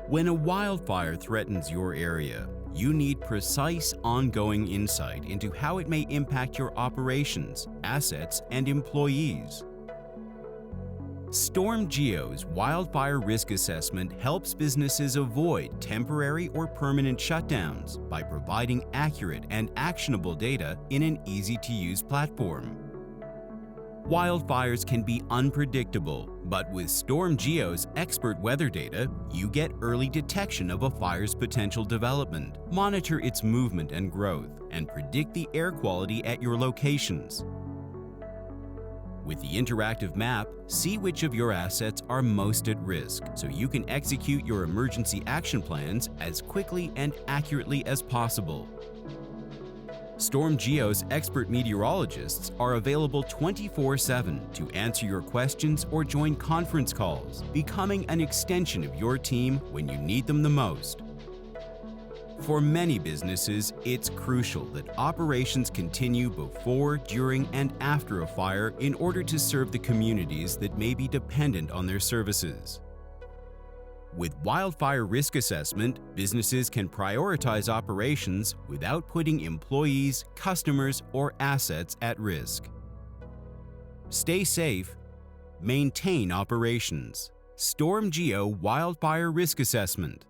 When a wildfire threatens your area, you need precise, ongoing insight into how it may impact your operations, assets, and employees. Stormgeo's Wildfire Risk Assessment helps businesses avoid temporary or permanent shutdowns by providing accurate and actionable data in an easy-to-use platform. Wildfires can be unpredictable, but with Stormgeo's expert weather data, you get early detection of a fire's potential development, monitor its movement and growth, and predict the air quality at your locations. With the interactive map, see which of your assets are most at risk, so you can execute your emergency action plans as quickly and accurately as possible. Stormgeo's expert meteorologists are available 24/7 to answer your questions or join conference calls, becoming an extension of your team when you need them the most. For many businesses, it's crucial that operations continue before, during, and after a fire in order to serve the communities that may be dependent on their services. With Wildfire Risk Assessment, businesses can prioritize operations without putting employees, customers, or assets at risk. Stay safe, maintain operations. Stormgeo Wildfire Risk Assessment.